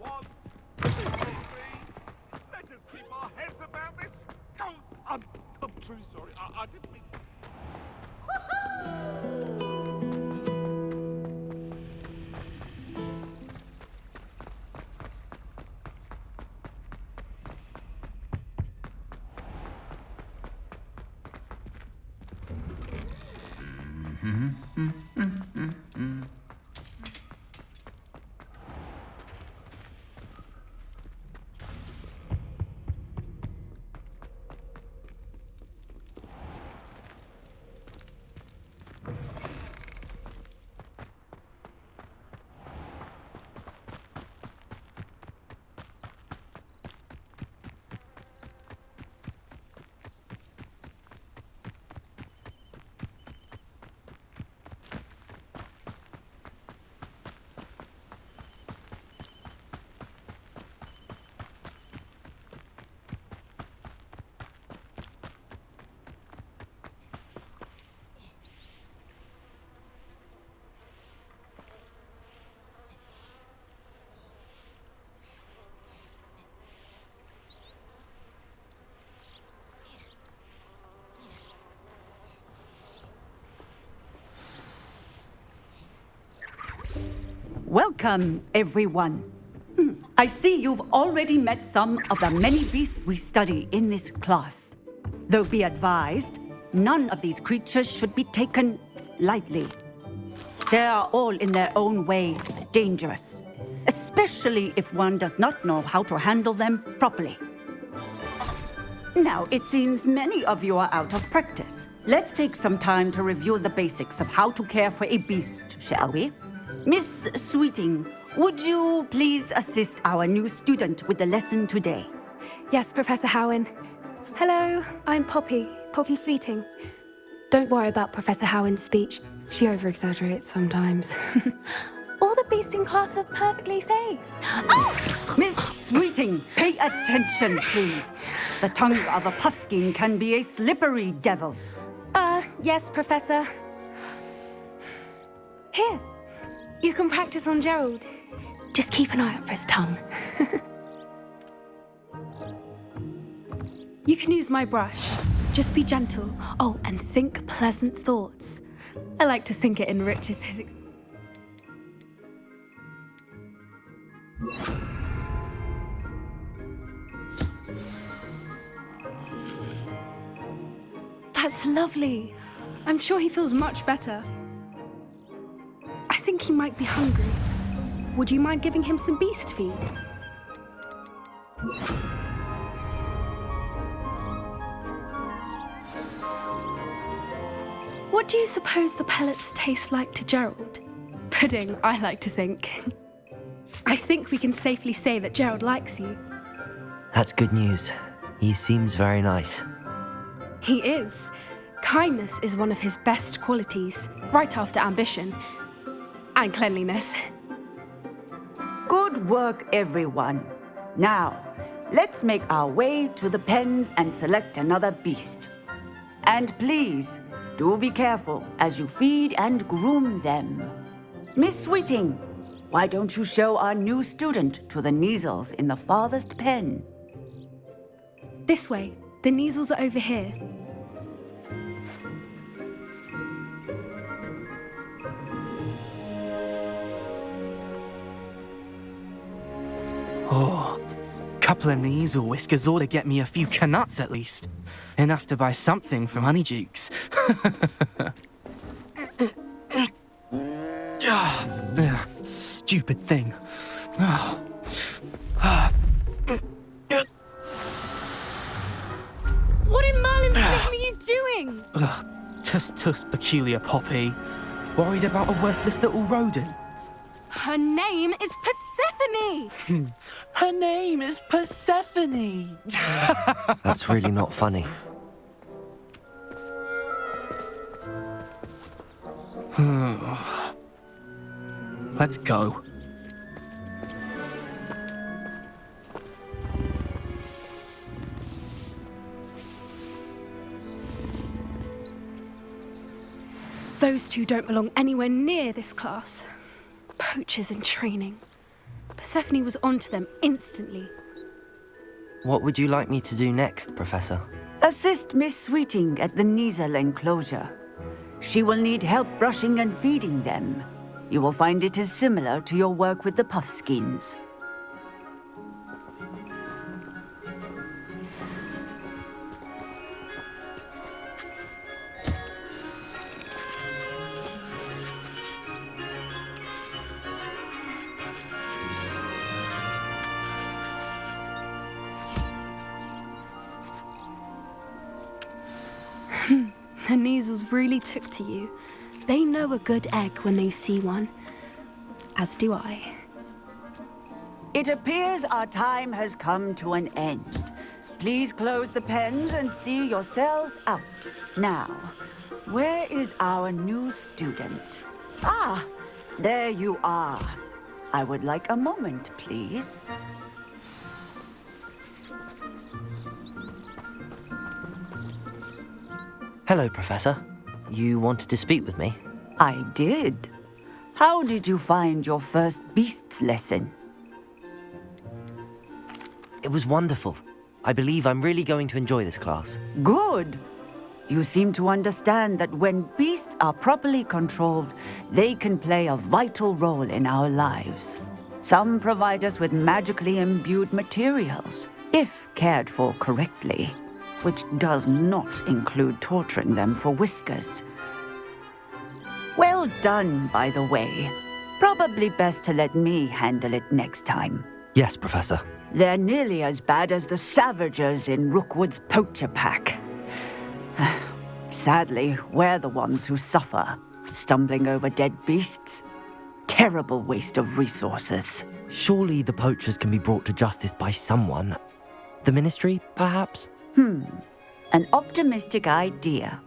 on. Please. Let us keep our heads about this. Oh, I'm truly sorry. I didn't mean... Welcome, everyone. I see you've already met some of the many beasts we study in this class. Though be advised, none of these creatures should be taken lightly. They are all in their own way dangerous, especially if one does not know how to handle them properly. Now, it seems many of you are out of practice. Let's take some time to review the basics of how to care for a beast, shall we? Miss Sweeting, would you please assist our new student with the lesson today? Yes, Professor Howen. Hello, I'm Poppy Sweeting. Don't worry about Professor Howen's speech. She over-exaggerates sometimes. All the beasts in class are perfectly safe. Oh! Miss Sweeting, pay attention, please. The tongue of a puffskein can be a slippery devil. Yes, Professor. Here, you can practice on Gerald. Just keep an eye out for his tongue. You can use my brush. Just be gentle. Oh, and think pleasant thoughts. I like to think it enriches his experience. That's lovely. I'm sure he feels much better. I think he might be hungry. Would you mind giving him some beast feed? What do you suppose the pellets taste like to Gerald? Pudding, I like to think. I think we can safely say that Gerald likes you. That's good news. He seems very nice. He is. Kindness is one of his best qualities, right after ambition. And cleanliness. Good work, everyone. Now, let's make our way to the pens and select another beast. And please, do be careful as you feed and groom them. Miss Sweeting, why don't you show our new student to the Neasels in the farthest pen? This way. The Neasels are over here. Oh, couple of Neasel whiskers ought to get me a few canuts at least. Enough to buy something from Honeydukes. Stupid thing. What in Merlin's name are you doing? Tuss, peculiar Poppy. Worried about a worthless little rodent. Her name is Persephone! Her name is Persephone! That's really not funny. Let's go. Those two don't belong anywhere near this class. Poachers in training. Persephone was onto them instantly. What would you like me to do next, Professor? Assist Miss Sweeting at the Nizel enclosure. She will need help brushing and feeding them. You will find it is similar to your work with the Puffskins. The Niezels really took to you. They know a good egg when they see one. As do I. It appears our time has come to an end. Please close the pens and see yourselves out. Now, where is our new student? Ah, there you are. I would like a moment, please. Hello, Professor. You wanted to speak with me? I did. How did you find your first beasts lesson? It was wonderful. I believe I'm really going to enjoy this class. Good. You seem to understand that when beasts are properly controlled, they can play a vital role in our lives. Some provide us with magically imbued materials, if cared for correctly, which does not include torturing them for whiskers. Well done, by the way. Probably best to let me handle it next time. Yes, Professor. They're nearly as bad as the Savagers in Rookwood's poacher pack. Sadly, we're the ones who suffer, stumbling over dead beasts. Terrible waste of resources. Surely the poachers can be brought to justice by someone. The Ministry, perhaps? An optimistic idea.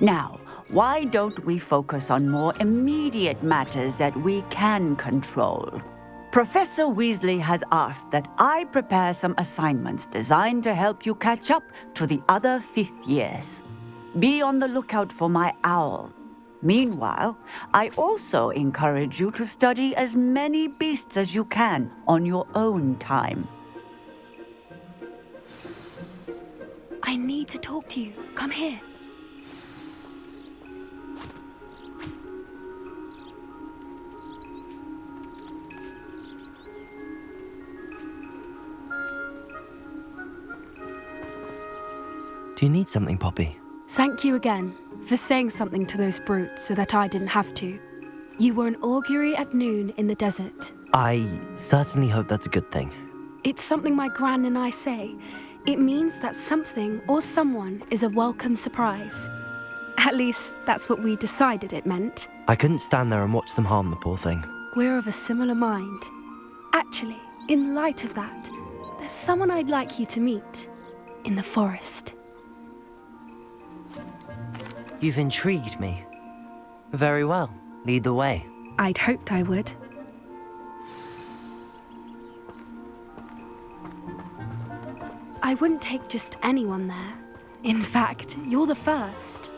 Now, why don't we focus on more immediate matters that we can control? Professor Weasley has asked that I prepare some assignments designed to help you catch up to the other fifth years. Be on the lookout for my owl. Meanwhile, I also encourage you to study as many beasts as you can on your own time. I need to talk to you. Come here. Do you need something, Poppy? Thank you again for saying something to those brutes so that I didn't have to. You were an augury at noon in the desert. I certainly hope that's a good thing. It's something my gran and I say. It means that something or someone is a welcome surprise. At least, that's what we decided it meant. I couldn't stand there and watch them harm the poor thing. We're of a similar mind. Actually, in light of that, there's someone I'd like you to meet. In the forest. You've intrigued me. Very well. Lead the way. I'd hoped I would. I wouldn't take just anyone there. In fact, you're the first.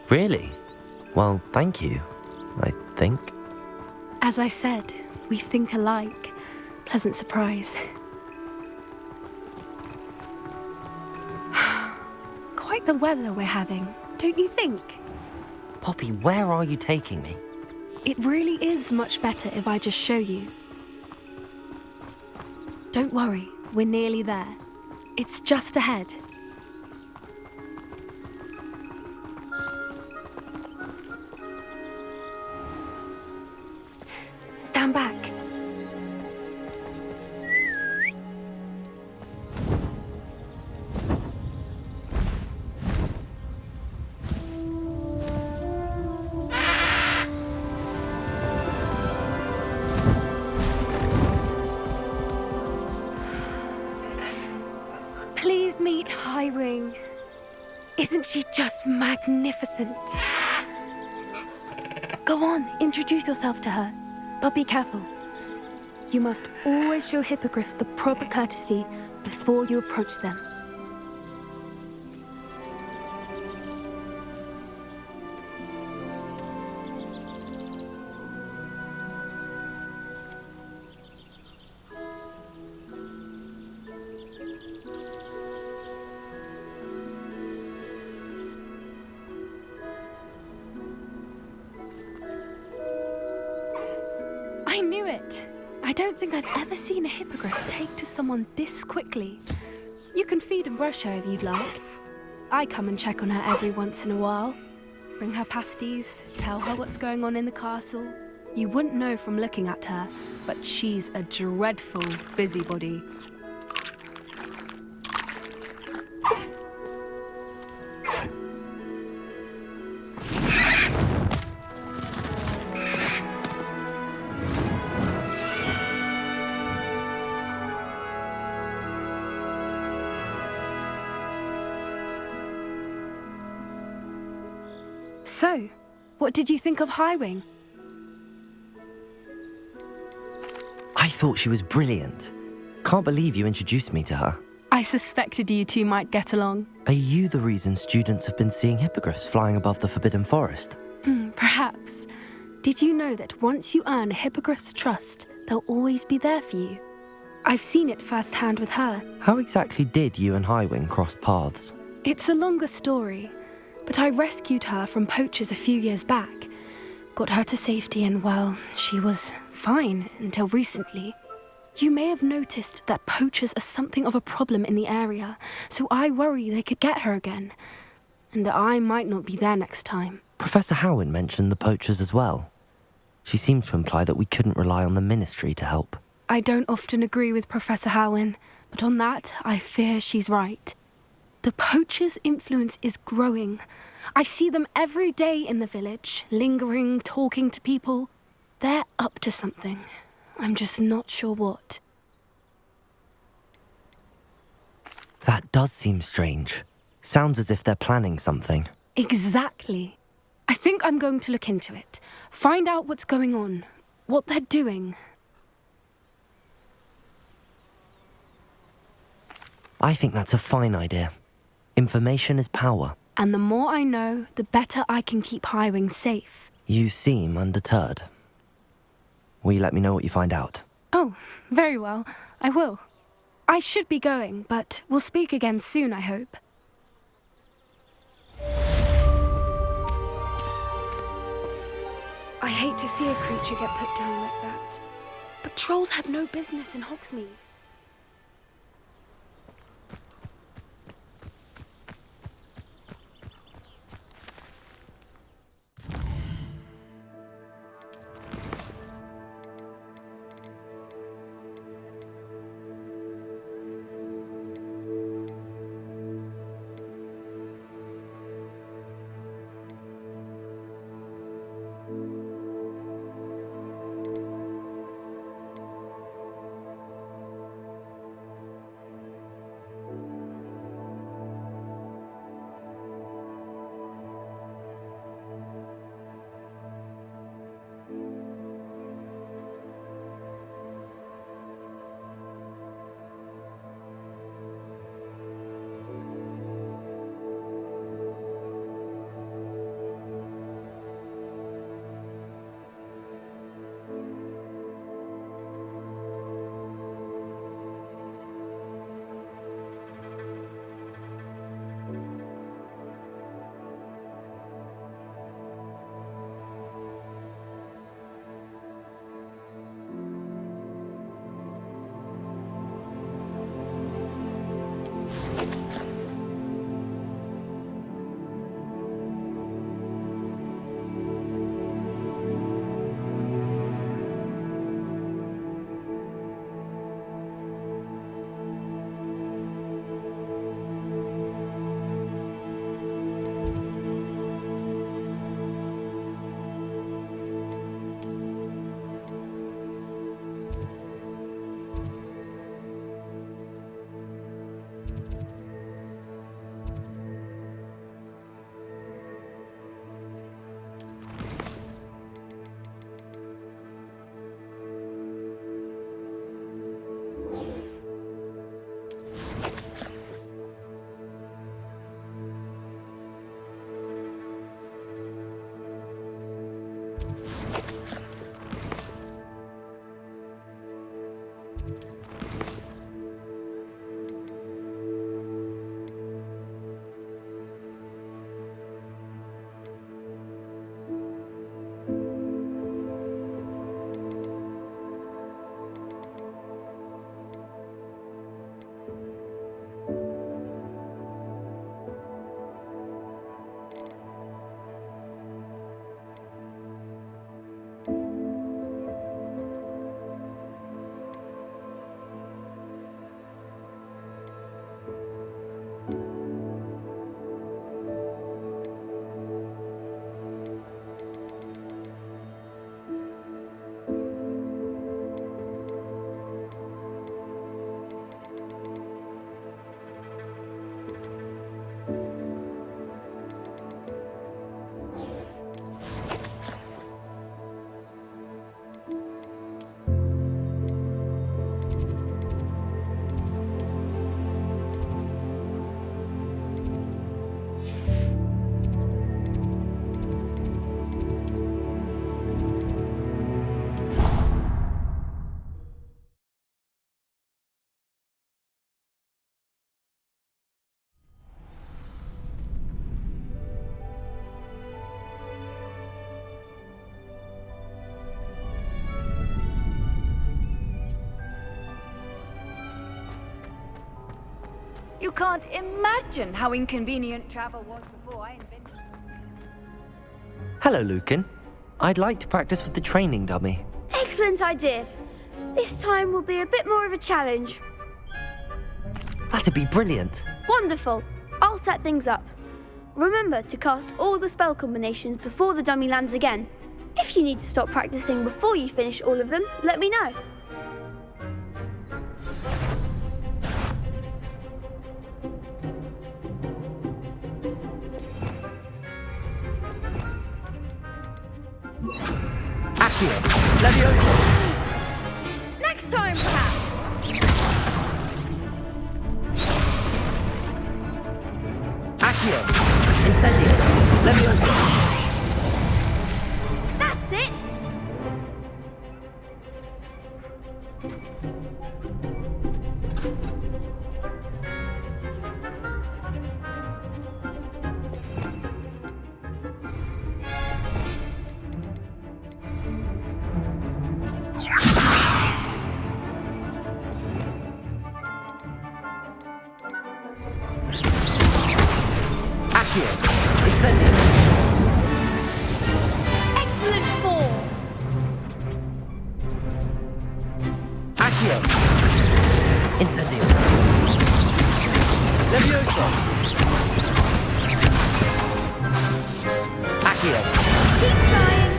Really? Well, thank you, I think. As I said, we think alike. Pleasant surprise. Quite the weather we're having, don't you think? Poppy, where are you taking me? It really is much better if I just show you. Don't worry, we're nearly there. It's just ahead. Stand back. Please meet Highwing. Isn't she just magnificent? Go on, introduce yourself to her. But be careful. You must always show hippogriffs the proper courtesy before you approach them. I don't think I've ever seen a hippogriff take to someone this quickly. You can feed and brush her if you'd like. I come and check on her every once in a while. Bring her pasties, tell her what's going on in the castle. You wouldn't know from looking at her, but she's a dreadful busybody. So, what did you think of Highwing? I thought she was brilliant. Can't believe you introduced me to her. I suspected you two might get along. Are you the reason students have been seeing hippogriffs flying above the Forbidden Forest? Perhaps. Did you know that once you earn a hippogriff's trust, they'll always be there for you? I've seen it firsthand with her. How exactly did you and Highwing cross paths? It's a longer story, but I rescued her from poachers a few years back. Got her to safety and, well, she was fine until recently. You may have noticed that poachers are something of a problem in the area, so I worry they could get her again. And I might not be there next time. Professor Howen mentioned the poachers as well. She seemed to imply that we couldn't rely on the Ministry to help. I don't often agree with Professor Howen, but on that, I fear she's right. The poachers' influence is growing. I see them every day in the village, lingering, talking to people. They're up to something. I'm just not sure what. That does seem strange. Sounds as if they're planning something. Exactly. I think I'm going to look into it. Find out what's going on, what they're doing. I think that's a fine idea. Information is power. And the more I know, the better I can keep Highwing safe. You seem undeterred. Will you let me know what you find out? Oh, very well. I will. I should be going, but we'll speak again soon, I hope. I hate to see a creature get put down like that. But trolls have no business in Hogsmeade. You can't imagine how inconvenient travel was before I invented it. Hello, Lucan. I'd like to practice with the training dummy. Excellent idea. This time will be a bit more of a challenge. That'd be brilliant. Wonderful. I'll set things up. Remember to cast all the spell combinations before the dummy lands again. If you need to stop practicing before you finish all of them, let me know. Accio! Levioso! Next time, perhaps. Accio! Incendio! Levioso! That's it. Accio! Incendio! Excellent form. Accio! Incendio! Levioso! Accio! Keep trying.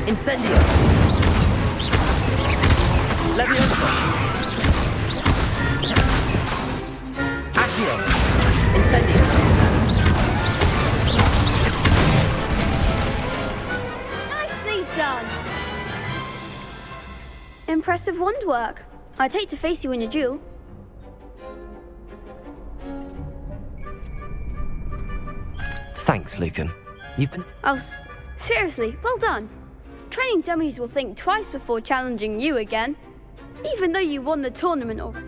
Incendio! Levioso! Accio! Incendio! Nicely done. Impressive wand work. I'd hate to face you in a duel. Thanks, Lucan. You've been... Seriously, well done. Training dummies will think twice before challenging you again. Even though you won the tournament already.